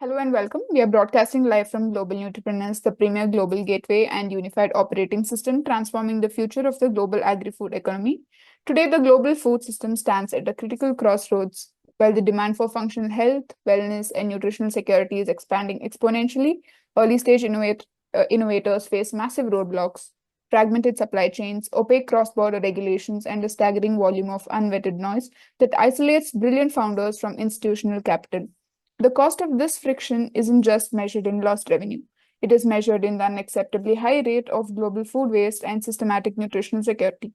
Hello and welcome. We are broadcasting live from Global Nutripreneurs, the premier global gateway and unified operating system transforming the future of the global agri-food economy. Today, the global food system stands at a critical crossroads. While the demand for functional health, wellness, and nutritional security is expanding exponentially, early-stage innovators face massive roadblocks, fragmented supply chains, opaque cross-border regulations, and a staggering volume of unvetted noise that isolates brilliant founders from institutional capital. The cost of this friction isn't just measured in lost revenue. It is measured in the unacceptably high rate of global food waste and systematic nutritional security.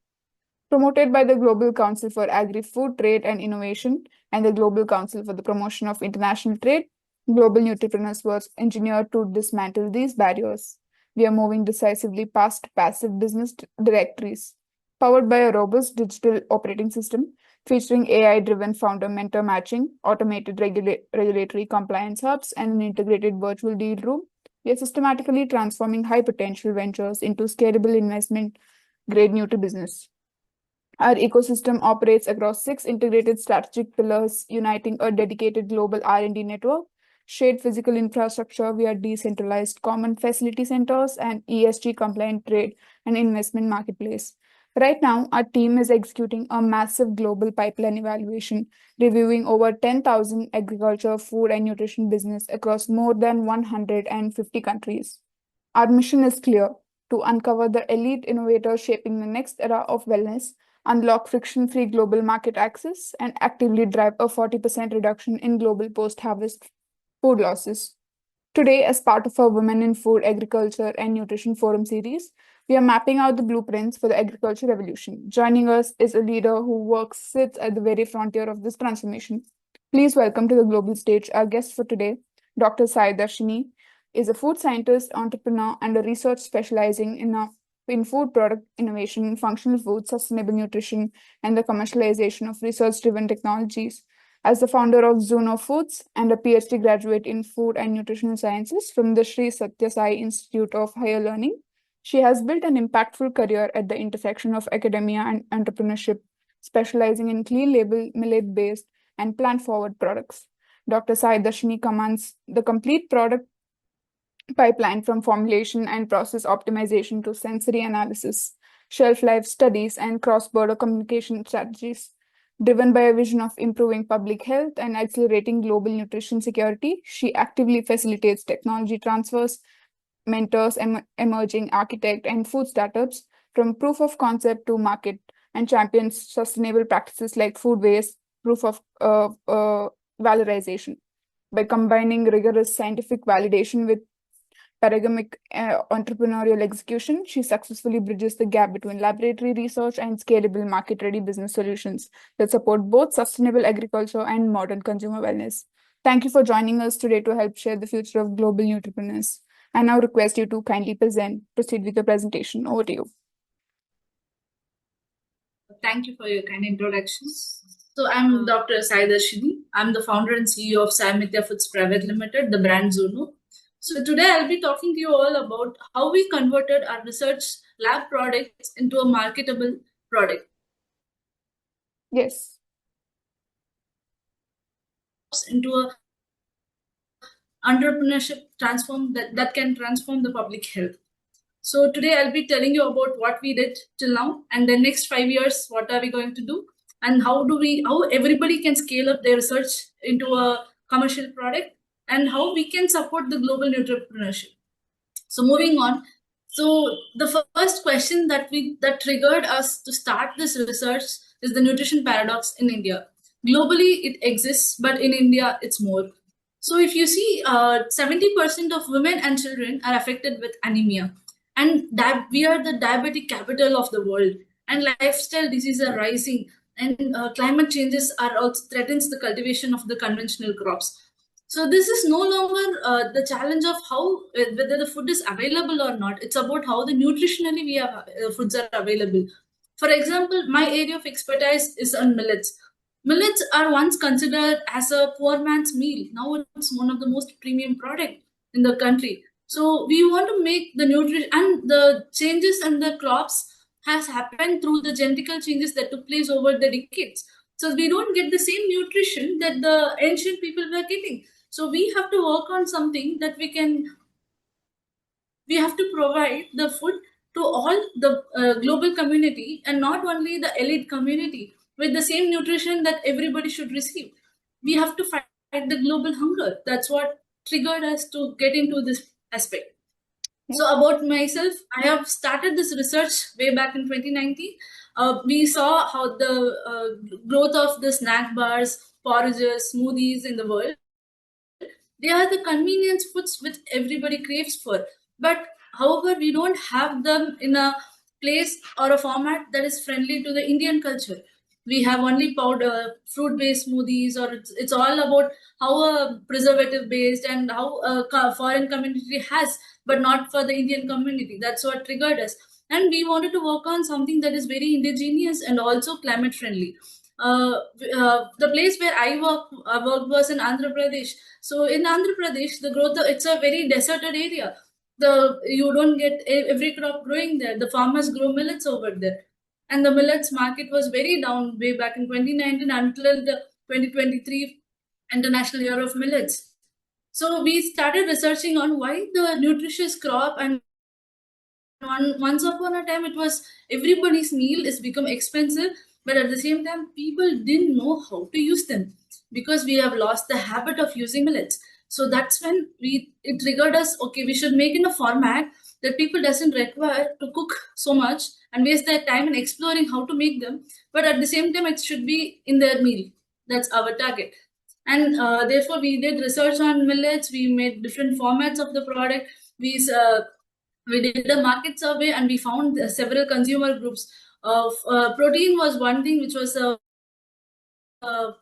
Promoted by the Global Council for Agri-Food Trade and Innovation and the Global Council for the Promotion of International Trade, Global Nutripreneurs was engineered to dismantle these barriers. We are moving decisively past passive business directories. Powered by a robust digital operating system, featuring AI-driven founder mentor matching, automated regulatory compliance hubs, and an integrated virtual deal room, we are systematically transforming high-potential ventures into scalable investment-grade new to business. Our ecosystem operates across 6 integrated strategic pillars, uniting a dedicated global R&D network, shared physical infrastructure via decentralized common facility centers, and ESG-compliant trade and investment marketplace. Right now, our team is executing a massive global pipeline evaluation, reviewing over 10,000 agriculture, food, and nutrition business across more than 150 countries. Our mission is clear: to uncover the elite innovators shaping the next era of wellness, unlock friction-free global market access, and actively drive a 40% reduction in global post-harvest food losses. Today, as part of our Women in Food, Agriculture, and Nutrition Forum series, we are mapping out the blueprints for the agriculture revolution. Joining us is a leader who sits at the very frontier of this transformation. Please welcome to the global stage our guest for today, Dr. Sai Darshini, is a food scientist, entrepreneur, and a research specializing in food product innovation, functional food, sustainable nutrition, and the commercialization of research-driven technologies. As the founder of Zuno Foods and a PhD graduate in food and nutritional sciences from the Sri Satya Sai Institute of Higher Learning, she has built an impactful career at the intersection of academia and entrepreneurship, specializing in clean label, millet-based, and plant-forward products. Dr. Sai Darshini commands the complete product pipeline from formulation and process optimization to sensory analysis, shelf life studies, and cross-border communication strategies. Driven by a vision of improving public health and accelerating global nutrition security, she actively facilitates technology transfers, mentors emerging architect and food startups from proof of concept to market, and champions sustainable practices like food waste, proof of valorization. By combining rigorous scientific validation with paradigmic entrepreneurial execution, she successfully bridges the gap between laboratory research and scalable market-ready business solutions that support both sustainable agriculture and modern consumer wellness. Thank you for joining us today to help share the future of global nutripreneurs. I now request you to kindly proceed with the presentation. Over to you. Thank you for your kind introduction. So I'm Dr. Sai Darshini. I'm the founder and CEO of Sai Mithya Foods Private Limited, the brand Zuno. So today I'll be talking to you all about how we converted our research lab products into a marketable product. Yes. Into a entrepreneurship that can transform the public health. So today I'll be telling you about what we did till now, and the next 5 years, what are we going to do, and how everybody can scale up their research into a commercial product, and how we can support the global entrepreneurship. So moving on. So the first question that triggered us to start this research is the nutrition paradox in India. Globally, it exists, but in India, it's more. So if you see, 70% of women and children are affected with anemia, and we are the diabetic capital of the world, and lifestyle diseases are rising, and climate changes are also threatens the cultivation of the conventional crops. So this is no longer the challenge of how whether the food is available or not. It's about how the nutritionally we have foods are available. For example, my area of expertise is on millets. Millets are once considered as a poor man's meal. Now it's one of the most premium product in the country. So we want to make the nutrition, and the changes in the crops has happened through the genetical changes that took place over the decades. So we don't get the same nutrition that the ancient people were getting. So we have to work on something that we have to provide the food to all the global community, and not only the elite community, with the same nutrition that everybody should receive. We have to fight the global hunger. That's what triggered us to get into this aspect. So about myself, I have started this research way back in 2019. We saw how the growth of the snack bars, porridges, smoothies in the world. They are the convenience foods which everybody craves for. But however, we don't have them in a place or a format that is friendly to the Indian culture. We have only powder, fruit-based smoothies, or it's all about how a preservative-based and how a foreign community has, but not for the Indian community. That's what triggered us. And we wanted to work on something that is very indigenous and also climate friendly. The place where I worked was in Andhra Pradesh. So in Andhra Pradesh, the growth it's a very deserted area. You don't get every crop growing there. The farmers grow millets over there, and the millets market was very down way back in 2019 until the 2023 International Year of Millets. So we started researching on why the nutritious crop, and once upon a time it was everybody's meal is become expensive, but at the same time people didn't know how to use them because we have lost the habit of using millets. So that's when we it triggered us, okay, we should make in a format that people doesn't require to cook so much and waste their time in exploring how to make them, but at the same time it should be in their meal. That's our target. And therefore we did research on millets. We made different formats of the product. We did a market survey, and we found several consumer groups of protein was one thing which was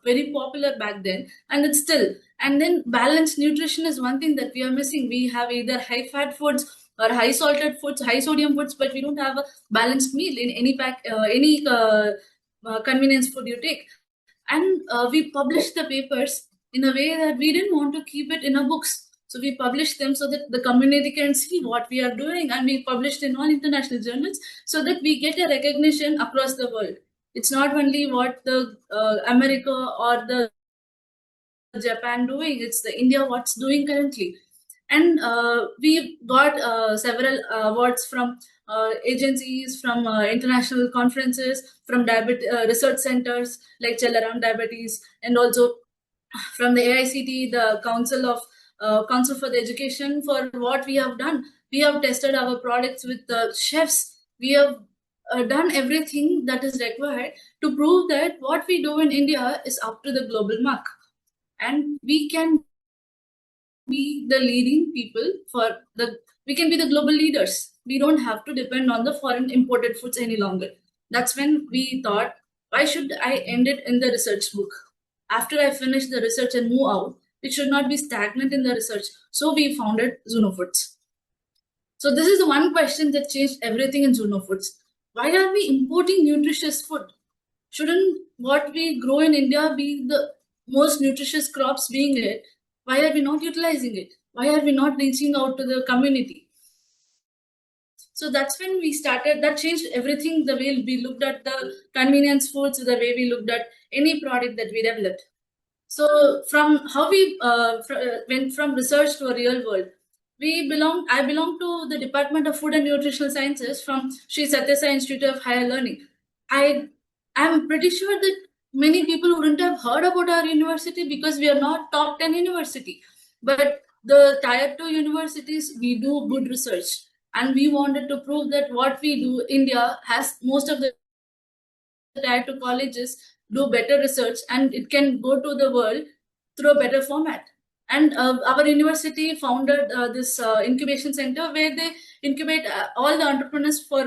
very popular back then, and it's still. And then balanced nutrition is one thing that we are missing. We have either high fat foods or high salted foods, high sodium foods, but we don't have a balanced meal in any convenience food you take. And we published the papers in a way that we didn't want to keep it in our books. So we published them so that the community can see what we are doing, and we published in all international journals so that we get a recognition across the world. It's not only what the America or the Japan doing; it's the India what's doing currently. And we got several awards from agencies, from international conferences, from research centers like Chelaram Diabetes, and also from the AICT, the Council for the Education. For what we have done, we have tested our products with the chefs. We have done everything that is required to prove that what we do in India is up to the global mark, and we can be the leading people for the we can be the global leaders. We don't have to depend on the foreign imported foods any longer. That's when we thought, why should I end it in the research book? After I finish the research and move out, it should not be stagnant in the research. So we founded Zuno Foods. So this is the one question that changed everything in Zuno Foods. Why are we importing nutritious food? Shouldn't what we grow in India be the most nutritious crops being it? Why are we not utilizing it? Why are we not reaching out to the community? So that's when we started. That changed everything. The way we looked at the convenience foods, the way we looked at any product that we developed. So from how we went from research to a real world, I belong to the Department of Food and Nutritional Sciences from Sri Satya Sai Institute of Higher Learning. I'm pretty sure that many people wouldn't have heard about our university because we are not top 10 university. But the tier 2 universities, we do good research. And we wanted to prove that what we do, India has most of the tier 2 colleges do better research, and it can go to the world through a better format. And our university founded this incubation center where they incubate all the entrepreneurs for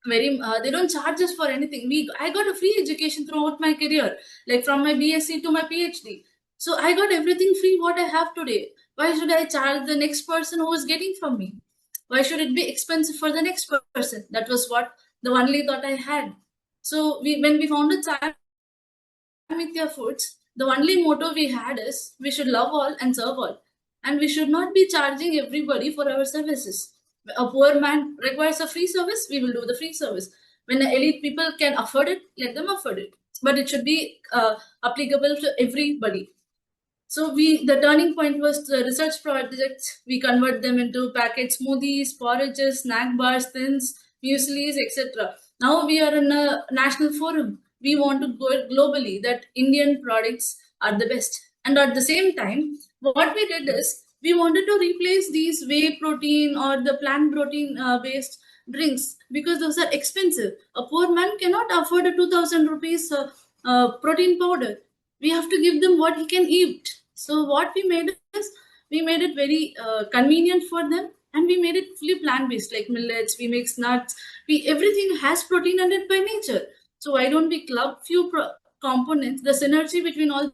they don't charge us for anything. I got a free education throughout my career, like from my BSc to my PhD. So I got everything free what I have today. Why should I charge the next person who is getting from me? Why should it be expensive for the next person? That was what the only thought I had. So when we founded Mithya Foods, the only motto we had is we should love all and serve all. And we should not be charging everybody for our services. A poor man requires a free service, we will do the free service. When the elite people can afford it, let them afford it. But it should be applicable to everybody. So the turning point was the research projects. We convert them into packet smoothies, porridges, snack bars, thins, mueslis, etc. Now we are in a national forum. We want to go globally that Indian products are the best. And at the same time, what we did is we wanted to replace these whey protein or the plant protein based drinks because those are expensive. A poor man cannot afford a 2000 rupees protein powder. We have to give them what he can eat. So what we made is we made it very convenient for them, and we made it fully plant based, like millets. We mix nuts. We everything has protein in it by nature. So why don't we club few components, the synergy between all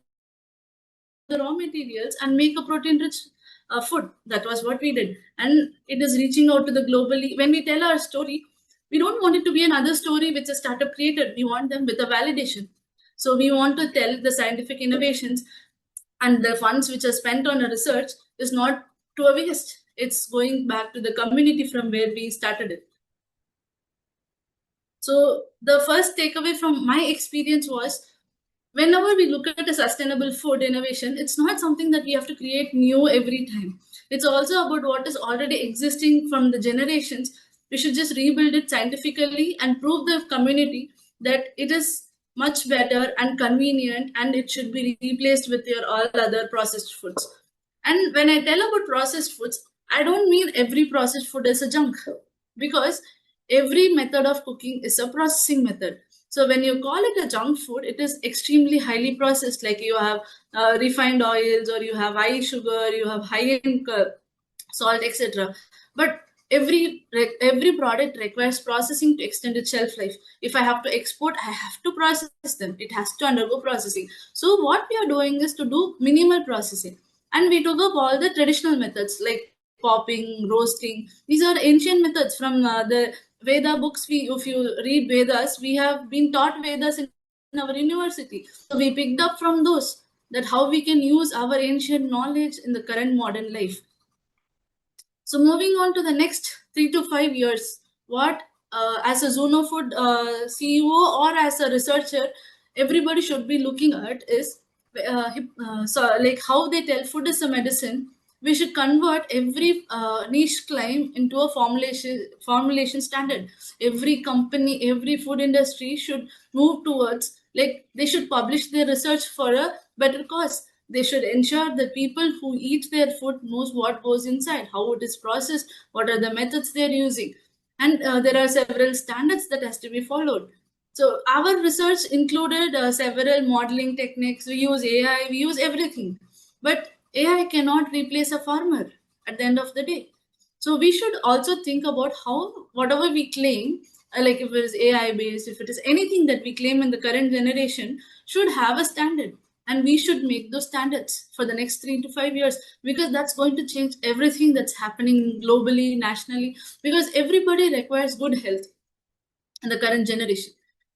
the raw materials, and make a protein rich food? That was what we did, and it is reaching out to the globally. When we tell our story, we don't want it to be another story which a startup created. We want them with a validation. So we want to tell the scientific innovations, and the funds which are spent on a research is not to a waste. It's going back to the community from where we started it. So the first takeaway from my experience was, whenever we look at a sustainable food innovation, it's not something that we have to create new every time. It's also about what is already existing from the generations. We should just rebuild it scientifically and prove the community that it is much better and convenient, and it should be replaced with your all other processed foods. And when I tell about processed foods, I don't mean every processed food is a junk, because every method of cooking is a processing method. So when you call it a junk food, it is extremely highly processed. Like you have refined oils, or you have high sugar, you have high in salt, etc. But every product requires processing to extend its shelf life. If I have to export, I have to process them. It has to undergo processing. So what we are doing is to do minimal processing, and we took up all the traditional methods like popping, roasting. These are ancient methods from the Veda books. If you read Vedas, we have been taught Vedas in our university. So we picked up from those, that how we can use our ancient knowledge in the current modern life. So moving on to the next 3 to 5 years, what as a Zonofood CEO or as a researcher, everybody should be looking at is so like how they tell food is a medicine. We should convert every niche claim into a formulation standard. Every company, every food industry should move towards, like, they should publish their research for a better cause. They should ensure that people who eat their food knows what goes inside, how it is processed, what are the methods they're using, and there are several standards that has to be followed. So our research included several modeling techniques. We use AI, we use everything, but AI cannot replace a farmer at the end of the day. So we should also think about how whatever we claim, like if it is AI based, if it is anything that we claim in the current generation, should have a standard, and we should make those standards for the next 3 to 5 years, because that's going to change everything that's happening globally, nationally, because everybody requires good health in the current generation.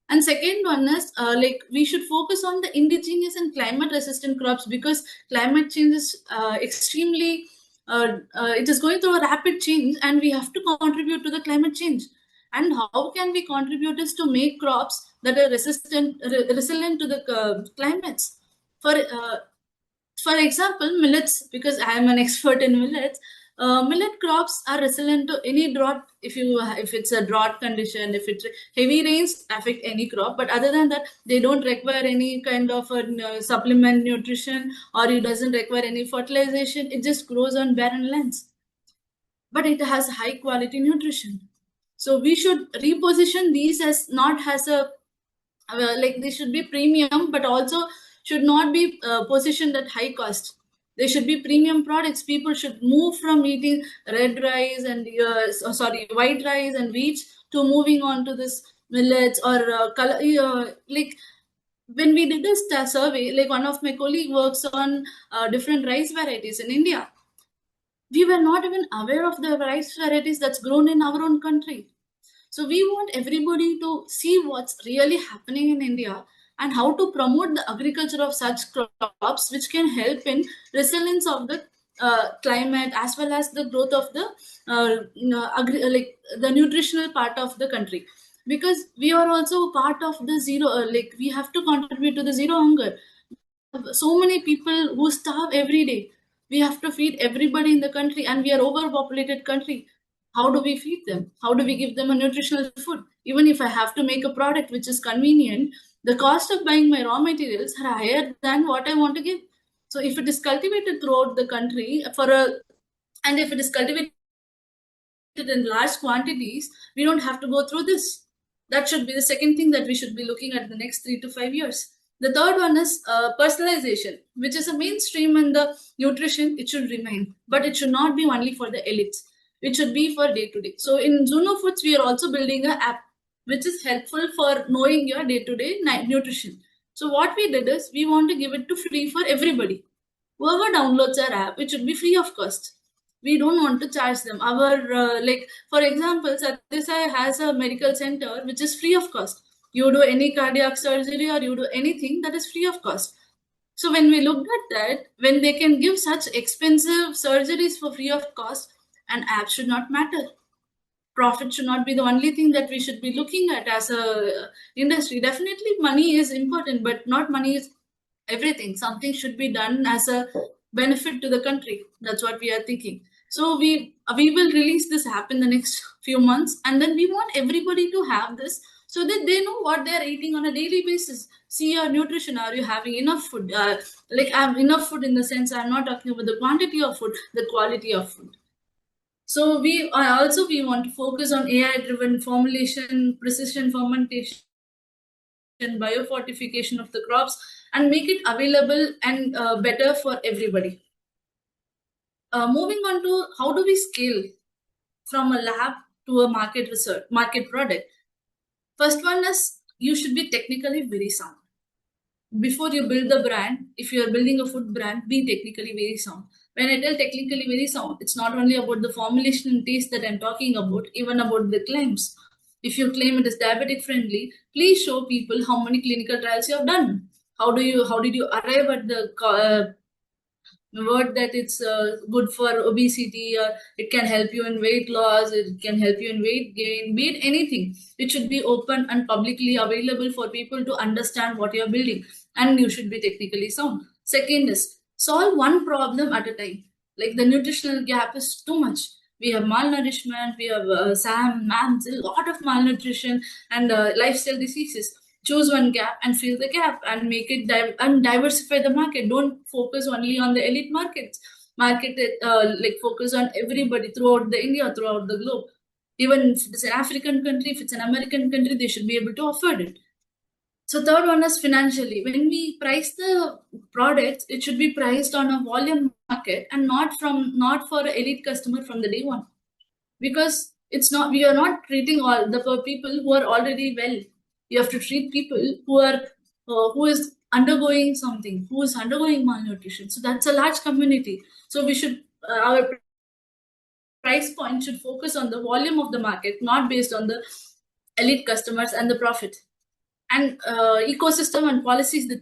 And second one is like we should focus on the indigenous and climate resistant crops, because climate change is extremely it is going through a rapid change, and we have to contribute to the climate change. And how can we contribute is to make crops that are resilient to the climates. For example, millets, because I am an expert in millets. Millet crops are resilient to any drought. If it's a drought condition, if it's heavy rains affect any crop, but other than that, they don't require any kind of supplement nutrition, or it doesn't require any fertilization. It just grows on barren lands, but it has high quality nutrition. So we should reposition these as not as a like they should be premium, but also should not be positioned at high cost. They should be premium products. People should move from eating red rice and sorry, white rice and wheat, to moving on to this millets or color. Like when we did this survey, like one of my colleague works on different rice varieties in India. We were not even aware of the rice varieties that's grown in our own country. So we want everybody to see what's really happening in India, and how to promote the agriculture of such crops, which can help in resilience of the climate, as well as the growth of the like the nutritional part of the country. Because we are also part of the zero, like we have to contribute to the zero hunger. so many people who starve every day. We have to feed everybody in the country, and we are overpopulated country. How do we feed them? How do we give them a nutritional food? Even if I have to make a product which is convenient, the cost of buying my raw materials are higher than what I want to give. So if it is cultivated throughout the country and if it is cultivated in large quantities, we don't have to go through this. That should be the second thing that we should be looking at the next 3 to 5 years. The third one is personalization, which is a mainstream in the nutrition. It should remain, but it should not be only for the elites. It should be for day to day. So in Zuno Foods, we are also building an app which is helpful for knowing your day to day nutrition. So what we did is we want to give it to free for everybody. Whoever downloads our app, it should be free of cost. We don't want to charge them. Our like for example, Satyasai has a medical center which is free of cost. You do any cardiac surgery or you do anything, that is free of cost. So when we looked at that, when they can give such expensive surgeries for free of cost, an app should not matter. Profit should not be the only thing that we should be looking at as a industry. Definitely money is important, but not money is everything. Something should be done as a benefit to the country. That's what we are thinking. So we will release this app in the next few months, and then we want everybody to have this so that they know what they are eating on a daily basis. See your nutrition. Are you having enough food? Like I have enough food in the sense I'm not talking about the quantity of food, the quality of food. So we want to focus on AI-driven formulation, precision fermentation, biofortification of the crops, and make it available and better for everybody. Moving on to how do we scale from a lab to a market product. First one is you should be technically very sound. Before you build the brand, if you are building a food brand, be technically very sound. When I tell technically very sound, it's not only about the formulation and taste that I'm talking about, even about the claims. If you claim it is diabetic friendly, please show people how many clinical trials you have done. How did you arrive at the word that it's good for obesity, or it can help you in weight loss, it can help you in weight gain, be it anything. It should be open and publicly available for people to understand what you're building, and you should be technically sound. Second is solve one problem at a time. Like the nutritional gap is too much. We have malnourishment, we have SAM, a lot of malnutrition and lifestyle diseases. Choose one gap and fill the gap and make it and diversify the market. Don't focus only on the elite markets. Market it like focus on everybody throughout the India, throughout the globe. Even if it's an African country, if it's an American country, they should be able to afford it. So third one is financially. When we price the products, it should be priced on a volume market and not for an elite customer from the day one. Because we are not treating all the people who are already well. You have to treat people who is undergoing something, who is undergoing malnutrition. So that's a large community. So we should our price point should focus on the volume of the market, not based on the elite customers and the profit. And ecosystem and policy is the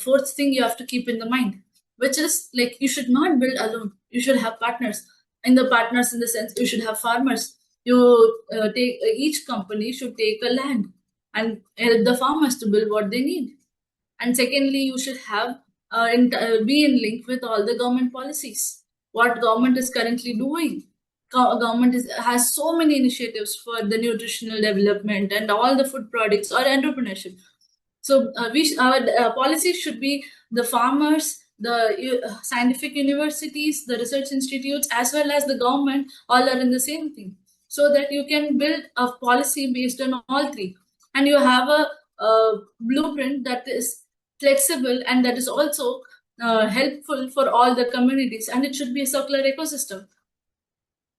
fourth thing you have to keep in the mind, which is like you should not build alone. You should have partners. In the sense you should have farmers. You take each company should take a land and help the farmers to build what they need. And secondly, you should have be in link with all the government policies. What government is currently doing. Government has so many initiatives for the nutritional development and all the food products or entrepreneurship. So our policies should be the farmers, the scientific universities, the research institutes, as well as the government, all are in the same thing. So that you can build a policy based on all three, and you have a blueprint that is flexible and that is also helpful for all the communities, and it should be a circular ecosystem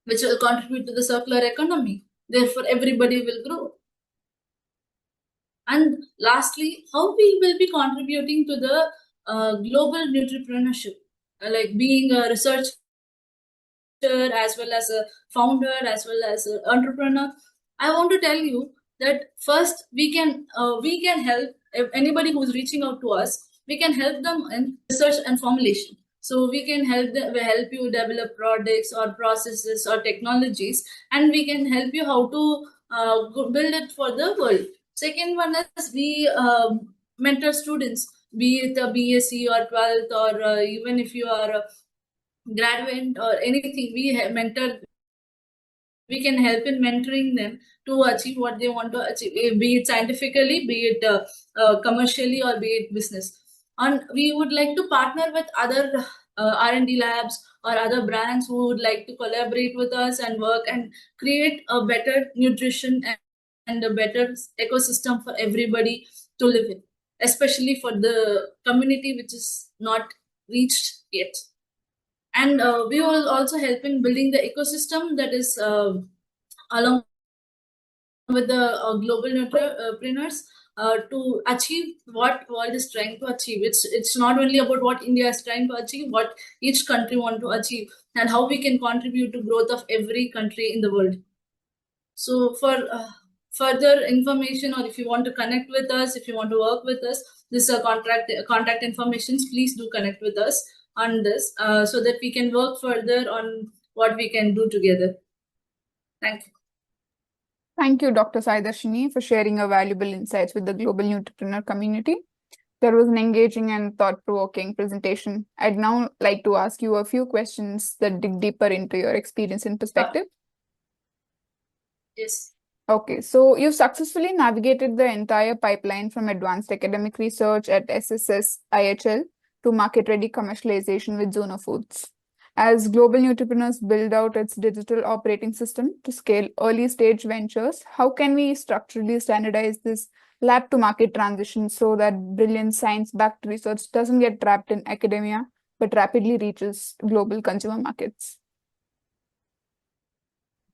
which will contribute to the circular economy. Therefore, everybody will grow. And lastly, how we will be contributing to the global nutripreneurship, like being a researcher as well as a founder as well as an entrepreneur. I want to tell you that first we can help anybody who's reaching out to us. We can help them in research and formulation. So we can help you develop products or processes or technologies, and we can help you how to build it for the world. Second one is we mentor students. be it a BSc or 12th, or even if you are a graduate or anything, we can help in mentoring them to achieve what they want to achieve, be it scientifically, be it commercially, or be it business. And we would like to partner with other R&D labs or other brands who would like to collaborate with us and work and create a better nutrition and a better ecosystem for everybody to live in, especially for the community which is not reached yet. And we will also help in building the ecosystem that is along with the global entrepreneurs to achieve what world is trying to achieve. It's not only about what India is trying to achieve, what each country want to achieve, and how we can contribute to growth of every country in the world. So for further information, or if you want to connect with us, if you want to work with us, this contact informations, please do connect with us on this, so that we can work further on what we can do together. Thank you. Thank you, Dr. Saidarshini, for sharing your valuable insights with the global Nutripreneur community. There was an engaging and thought-provoking presentation. I'd now like to ask you a few questions that dig deeper into your experience and perspective. Yes. Okay, so you've successfully navigated the entire pipeline from advanced academic research at SSS IHL to market-ready commercialization with Zuno Foods. As Global Nutripreneurs build out its digital operating system to scale early-stage ventures, how can we structurally standardize this lab-to-market transition so that brilliant science-backed research doesn't get trapped in academia but rapidly reaches global consumer markets?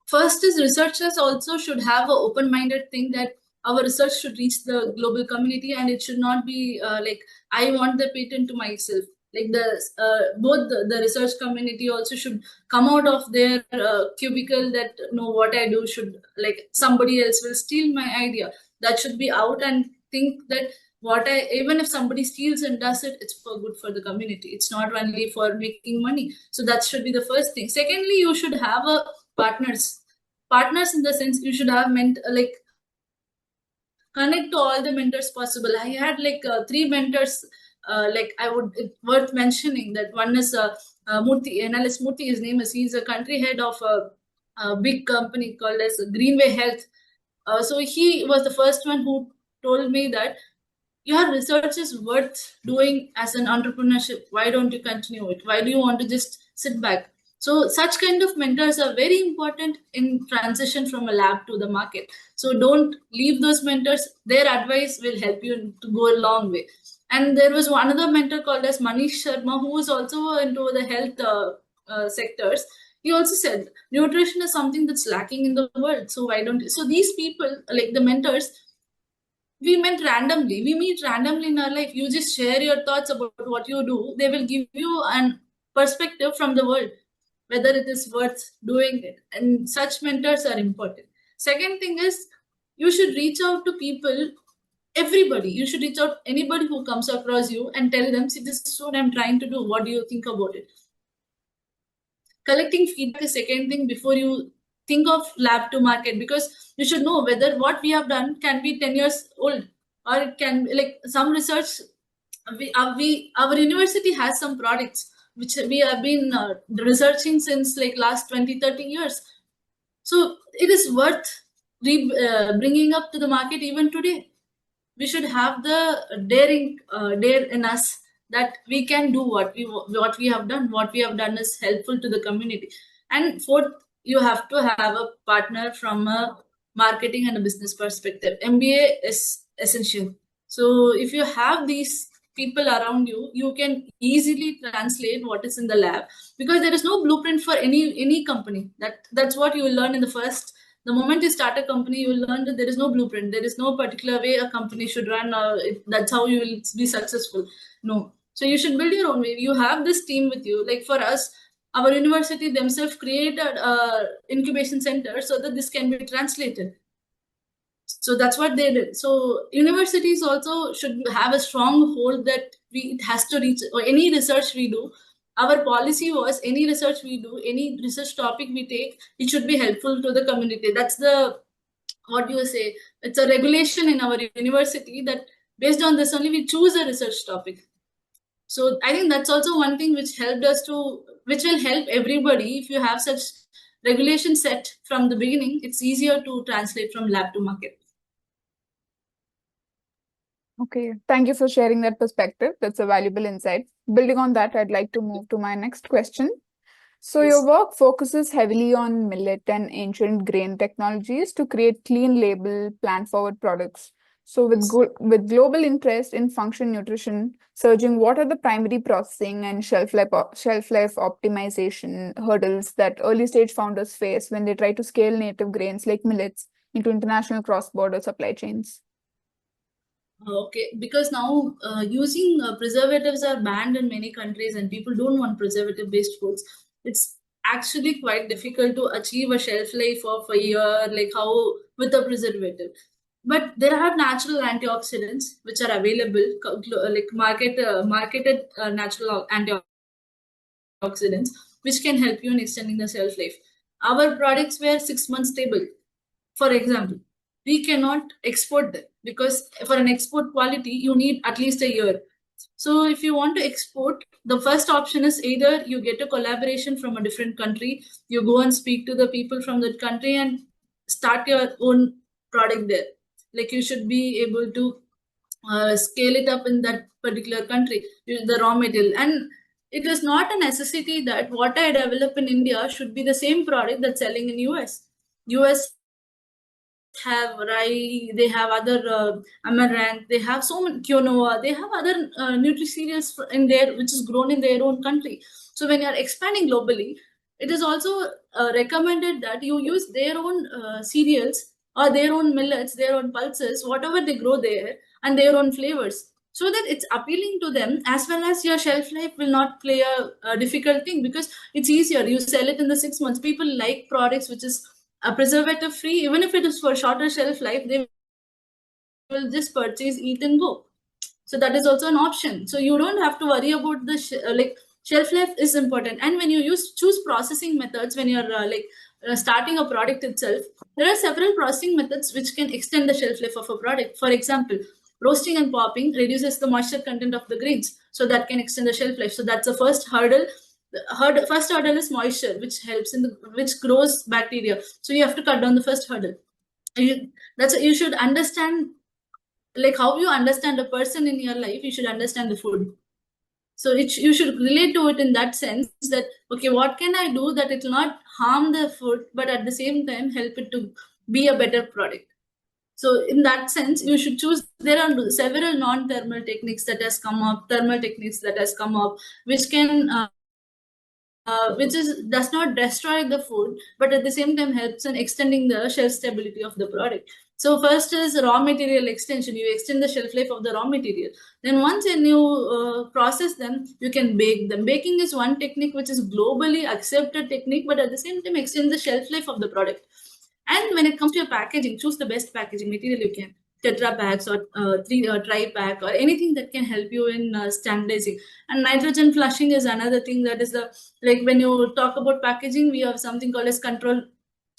First is researchers also should have an open-minded thing that our research should reach the global community, and it should not be like I want the patent to myself. Like both the research community also should come out of their cubicle that no, what I do should, like, somebody else will steal my idea. That should be out, and think that even if somebody steals and does it, it's for good for the community. It's not only for making money. So that should be the first thing. Secondly, you should have a partners in the sense you should have like connect to all the mentors possible. I had like 3 mentors. Like I would, it's worth mentioning that one is Murthy, NLS Murthy. His name is, he's a country head of a big company called as Greenway Health. So he was the first one who told me that your research is worth doing as an entrepreneurship. Why don't you continue it? Why do you want to just sit back? So such kind of mentors are very important in transition from a lab to the market. So don't leave those mentors. Their advice will help you to go a long way. And there was one other mentor called as Manish Sharma, who was also into the health sectors. He also said nutrition is something that's lacking in the world. So why don't you? So these people, like the mentors, we meet randomly in our life. You just share your thoughts about what you do. They will give you an perspective from the world, whether it is worth doing it. And such mentors are important. Second thing is, you should reach out to people, everybody. You should reach out anybody who comes across you and tell them, see, this is what I'm trying to do. What do you think about it? Collecting feedback is second thing before you think of lab to market, because you should know whether what we have done can be 10 years old, or it can be like some research. Our university has some products which we have been researching since like last 20-30 years. So it is worth bringing up to the market even today. We should have the dare in us that we can do what we have done. What we have done is helpful to the community. And fourth, you have to have a partner from a marketing and a business perspective. MBA is essential. So if you have these people around you, you can easily translate what is in the lab, because there is no blueprint for any company. That's what you will learn in the moment you start a company. You will learn that there is no blueprint. There is no particular way a company should run, or that's how you will be successful. No. So you should build your own way. You have this team with you. Like for us, our university themselves created incubation center so that this can be translated. So that's what they did. So universities also should have a strong hold that it has to reach, or any research we do. Our policy was any research we do, any research topic we take, it should be helpful to the community. That's the, what do you say? It's a regulation in our university that Based on this only, we choose a research topic. So I think that's also one thing which helped us to, which will help everybody. If you have such regulation set from the beginning, it's easier to translate from lab to market. Okay, thank you for sharing that perspective. That's a valuable insight. Building on that, I'd like to move to my next question. So, your Yes. work focuses heavily on millet and ancient grain technologies to create clean label, plant forward products. So, with, Yes. with global interest in function nutrition surging, what are the primary processing and shelf life optimization hurdles that early stage founders face when they try to scale native grains like millets into international cross border supply chains? Okay, because now using preservatives are banned in many countries and people don't want preservative based foods. It's actually quite difficult to achieve a shelf life of a year, like how with a preservative. But there are natural antioxidants which are available, like marketed natural antioxidants, which can help you in extending the shelf life. Our products were 6 months stable, for example. We cannot export them because for an export quality, you need at least a year. So if you want to export, the first option is either you get a collaboration from a different country, you go and speak to the people from that country and start your own product there. Like you should be able to scale it up in that particular country, the raw material. And it is not a necessity that what I develop in India should be the same product that's selling in US. US have rye, they have other amaranth, they have so many quinoa, they have other nutri-cereals in there which is grown in their own country. So when you are expanding globally, it is also recommended that you use their own cereals or their own millets, their own pulses, whatever they grow there, and their own flavors. So that it's appealing to them, as well as your shelf life will not play a difficult thing because it's easier. You sell it in the 6 months. People like products which is a preservative free, even if it is for shorter shelf life, they will just purchase, eat, and go. So that is also an option. So you don't have to worry about the like shelf life is important. And when you choose processing methods, when you're starting a product itself, there are several processing methods which can extend the shelf life of a product. For example, roasting and popping reduces the moisture content of the grains, so that can extend the shelf life. So that's the first hurdle. The first hurdle is moisture, which helps in the which grows bacteria. So you have to cut down the first hurdle. You should understand, like how you understand a person in your life, you should understand the food. So you should relate to it in that sense that okay, what can I do that it will not harm the food but at the same time help it to be a better product. So in that sense, you should choose. There are several non-thermal techniques that has come up, thermal techniques that has come up, which can which is does not destroy the food, but at the same time helps in extending the shelf stability of the product. So first is raw material extension. You extend the shelf life of the raw material. Then once when you process them, you can bake them. Baking is one technique which is globally accepted technique, but at the same time extends the shelf life of the product. And when it comes to your packaging, choose the best packaging material you can. Tetra packs or three tri pack or anything that can help you in standardizing. And nitrogen flushing is another thing that is the, like when you talk about packaging, we have something called as control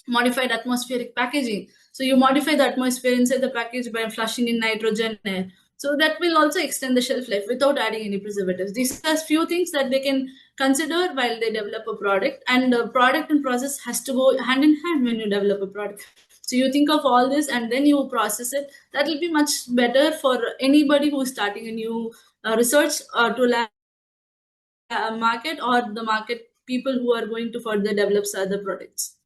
modified atmospheric packaging. So you modify the atmosphere inside the package by flushing in nitrogen air. So that will also extend the shelf life without adding any preservatives. These are few things that they can consider while they develop a product. And the product and process has to go hand in hand when you develop a product. So you think of all this and then you process it. That will be much better for anybody who is starting a new research to market, or the market people who are going to further develop other products.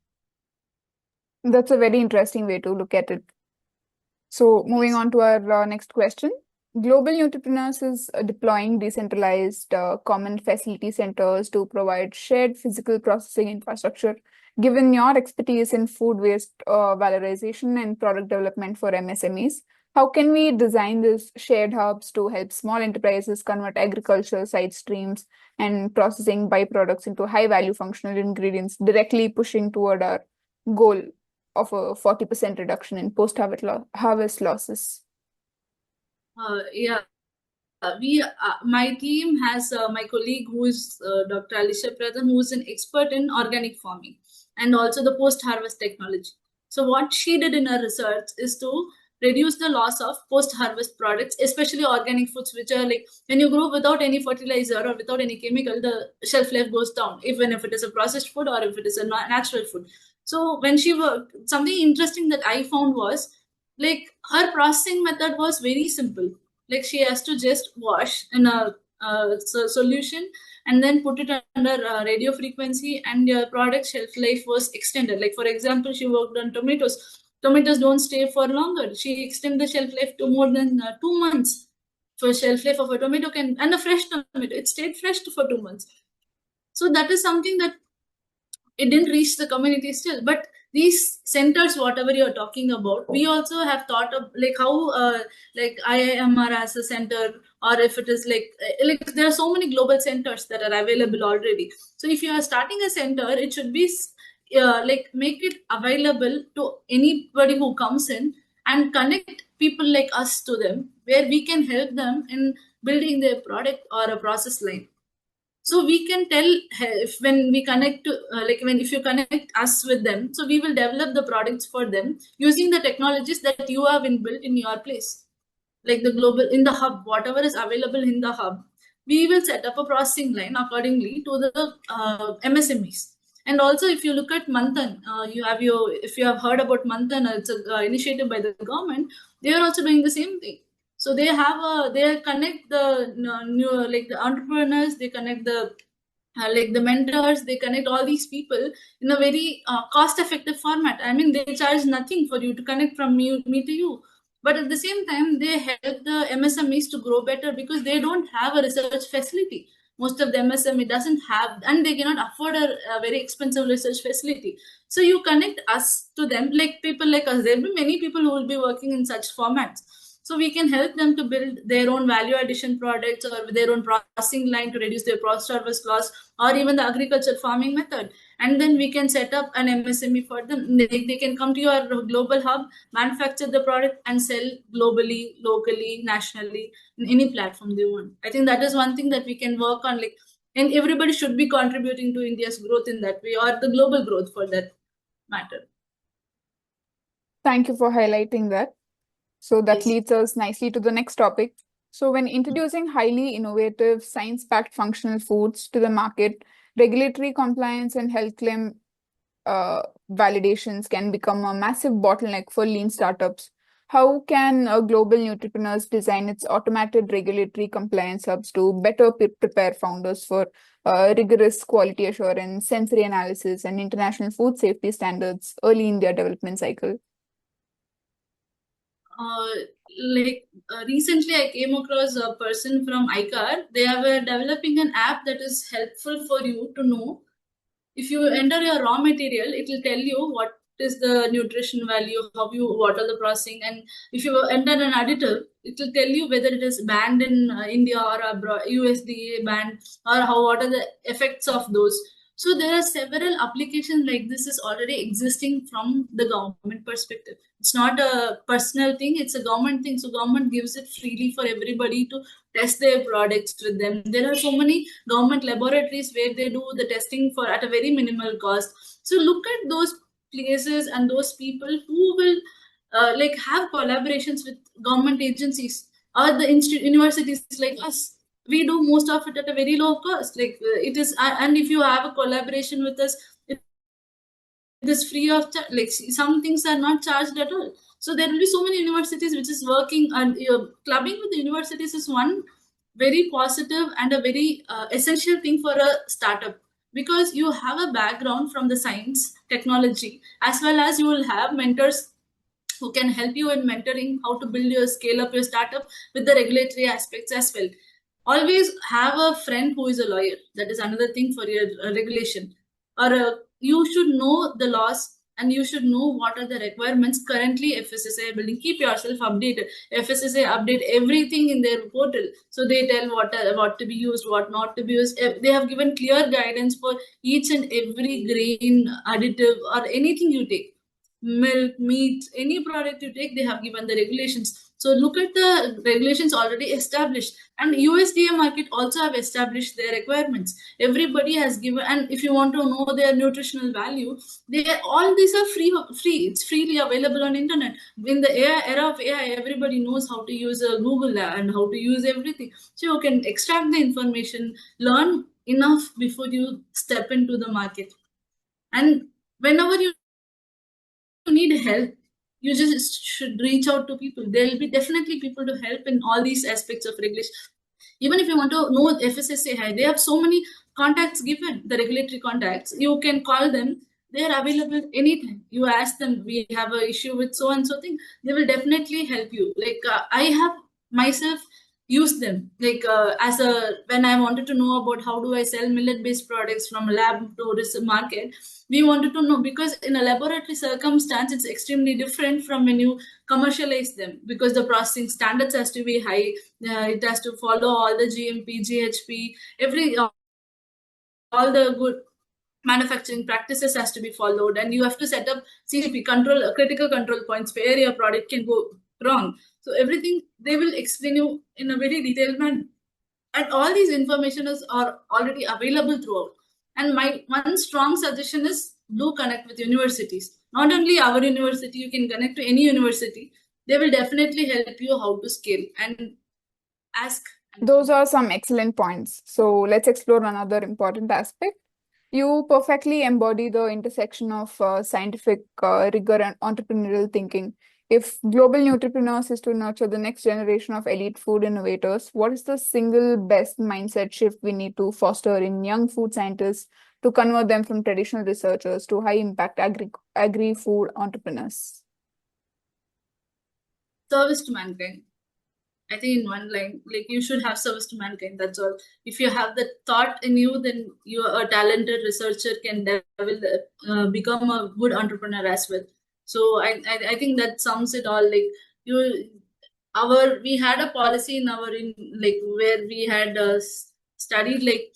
That's a very interesting way to look at it. So, moving Yes. on to our next question. Global Nutripreneurs is deploying decentralized common facility centers to provide shared physical processing infrastructure. Given your expertise in food waste valorization and product development for MSMEs, how can we design these shared hubs to help small enterprises convert agricultural side streams and processing byproducts into high value functional ingredients, directly pushing toward our goal of a 40% reduction in post-harvest losses? Yeah, my team has my colleague who is Dr. Alisha Pradhan, who is an expert in organic farming and also the post-harvest technology. So what she did in her research is to reduce the loss of post-harvest products, especially organic foods, which are like when you grow without any fertilizer or without any chemical, the shelf life goes down, even if it is a processed food or if it is a natural food. So when she worked, something interesting that I found was like her processing method was very simple. Like she has to just wash in a solution and then put it under radio frequency, and your product shelf life was extended. Like for example, she worked on tomatoes. Tomatoes don't stay for longer. She extended the shelf life to more than 2 months. For shelf life of a tomato can, and a fresh tomato, it stayed fresh for 2 months. So that is something that it didn't reach the community still. But these centers, whatever you're talking about, we also have thought of like how like IIMR as a center, or if it is like there are so many global centers that are available already. So if you are starting a center, it should be like make it available to anybody who comes in, and connect people like us to them, where we can help them in building their product or a process line. So we can tell, if when we connect to like when if you connect us with them, so we will develop the products for them using the technologies that you have inbuilt in your place. Like the global in the hub, whatever is available in the hub, we will set up a processing line accordingly to the MSMEs. And also, if you look at Manthan, if you have heard about Manthan, it's an initiative by the government. They are also doing the same thing. So they connect the new, like the entrepreneurs, they connect the like the mentors, they connect all these people in a very cost effective format. I mean, they charge nothing for you to connect from me to you, but at the same time they help the MSMEs to grow better, because they don't have a research facility. Most of the MSME doesn't have, and they cannot afford a very expensive research facility. So you connect us to them, like people like us. There will be many people who will be working in such formats. So we can help them to build their own value addition products, or their own processing line to reduce their post-harvest loss, or even the agriculture farming method. And then we can set up an MSME for them. They can come to your global hub, manufacture the product, and sell globally, locally, nationally, in any platform they want. I think that is one thing that we can work on. Like, and everybody should be contributing to India's growth in that way, or the global growth for that matter. Thank you for highlighting that. So that Yes. leads us nicely to the next topic. So when introducing highly innovative science-backed functional foods to the market, regulatory compliance and health claim validations can become a massive bottleneck for lean startups. How can global nutripreneurs design its automated regulatory compliance hubs to better prepare founders for rigorous quality assurance, sensory analysis, and international food safety standards early in their development cycle? Recently I came across a person from ICAR. They were developing an app that is helpful for you to know. If you enter your raw material, it will tell you what is the nutrition value, what are the processing, and if you enter an additive, it will tell you whether it is banned in India or abroad, USDA banned, or what are the effects of those. So there are several applications like this is already existing from the government perspective. It's not a personal thing; it's a government thing. So government gives it freely for everybody to test their products with them. There are so many government laboratories where they do the testing for at a very minimal cost. So look at those places and those people who will like have collaborations with government agencies or the universities like us. We do most of it at a very low cost. Like it is, and if you have a collaboration with us, it is free of charge. Like some things are not charged at all. So there will be so many universities which is working, and clubbing with the universities is one very positive and a very essential thing for a startup, because you have a background from the science technology, as well as you will have mentors who can help you in mentoring how to build your scale up your startup with the regulatory aspects as well. Always have a friend who is a lawyer. That is another thing for your regulation. Or you should know the laws, and you should know what are the requirements currently FSSAI building. Keep yourself updated. FSSAI update everything in their portal, so they tell what to be used, what not to be used. They have given clear guidance for each and every grain additive or anything you take, milk, meat, any product you take, they have given the regulations. So look at the regulations already established, and USDA market also have established their requirements. Everybody has given, and if you want to know their nutritional value, all these are free. It's freely available on internet. In the era of AI, everybody knows how to use Google and how to use everything. So you can extract the information, learn enough before you step into the market. And whenever you need help, you just should reach out to people. There will be definitely people to help in all these aspects of regulation. Even if you want to know FSSAI, they have so many contacts given, the regulatory contacts. You can call them. They are available anytime. You ask them, we have a issue with so and so thing. They will definitely help you. Like I have myself used them. Like as a when I wanted to know about how do I sell millet-based products from lab to this market, we wanted to know, because in a laboratory circumstance it's extremely different from when you commercialize them, because the processing standards has to be high. It has to follow all the GMP, GHP, all the good manufacturing practices has to be followed, and you have to set up CCP control, critical control points where your product can go wrong. So everything they will explain you in a very detailed manner, and all these information are already available throughout. And my one strong suggestion is, do connect with universities. Not only our university, you can connect to any university. They will definitely help you how to scale and ask. Those are some excellent points. So let's explore another important aspect. You perfectly embody the intersection of scientific rigor and entrepreneurial thinking. If Global Nutripreneurs is to nurture the next generation of elite food innovators, what is the single best mindset shift we need to foster in young food scientists to convert them from traditional researchers to high impact agri-food entrepreneurs? Service to mankind. I think in one line, like you should have service to mankind. That's all. If you have the thought in you, then you a talented researcher can become a good entrepreneur as well. So I think that sums it all. Like you, we had a policy in our in like where we had studied, like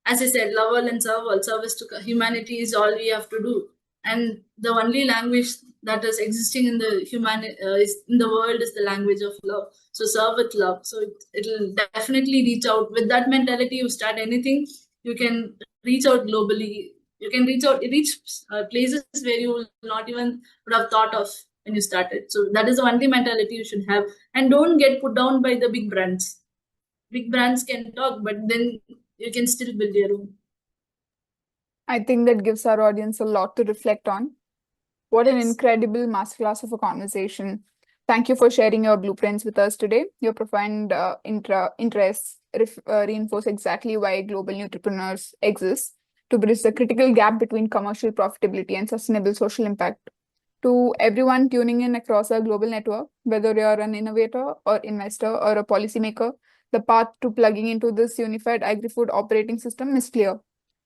as I said, love all and serve all. Service to humanity is all we have to do, and the only language that is existing in the is in the world is the language of love. So serve with love. So it'll definitely reach out with that mentality. You start anything, you can reach out globally. You can reach places where you will not even would have thought of when you started. So that is the only mentality you should have, and don't get put down by the big brands. Big brands can talk, but then you can still build your own. I think that gives our audience a lot to reflect on. What an Yes. incredible masterclass of a conversation. Thank you for sharing your blueprints with us today. Your profound interests reinforce exactly why global entrepreneurs exist to bridge the critical gap between commercial profitability and sustainable social impact. To everyone tuning in across our global network, whether you're an innovator or investor or a policymaker, the path to plugging into this unified agri-food operating system is clear.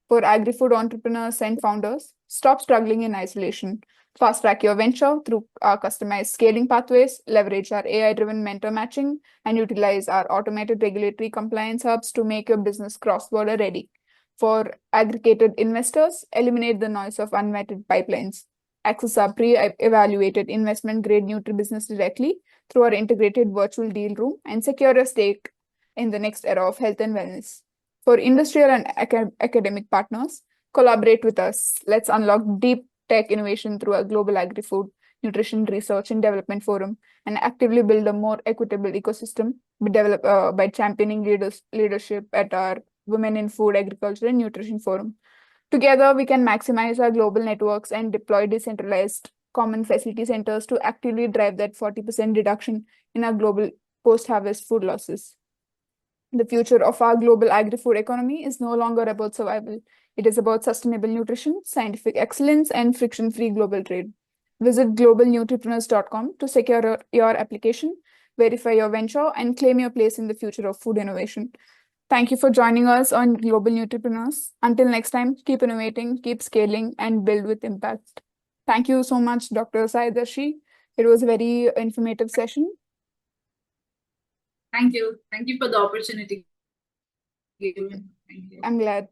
For agri-food entrepreneurs and founders, stop struggling in isolation. Fast track your venture through our customized scaling pathways, leverage our AI-driven mentor matching, and utilize our automated regulatory compliance hubs to make your business cross-border ready. For aggregated investors, eliminate the noise of unvetted pipelines. Access our pre-evaluated investment-grade Nutri-Business directly through our integrated virtual deal room and secure a stake in the next era of health and wellness. For industrial and academic partners, collaborate with us. Let's unlock deep tech innovation through a global agri-food nutrition research and development forum and actively build a more equitable ecosystem by championing leadership at our Women in Food, Agriculture and Nutrition Forum. Together, we can maximize our global networks and deploy decentralized common facility centers to actively drive that 40% reduction in our global post-harvest food losses. The future of our global agri-food economy is no longer about survival. It is about sustainable nutrition, scientific excellence, and friction-free global trade. Visit globalnutripreneurs.com to secure your application, verify your venture, and claim your place in the future of food innovation. Thank you for joining us on Global Nutripreneurs. Until next time, keep innovating, keep scaling, and build with impact. Thank you so much, Dr. Saidarshi. It was a very informative session. Thank you. Thank you for the opportunity given. Thank you. I'm glad.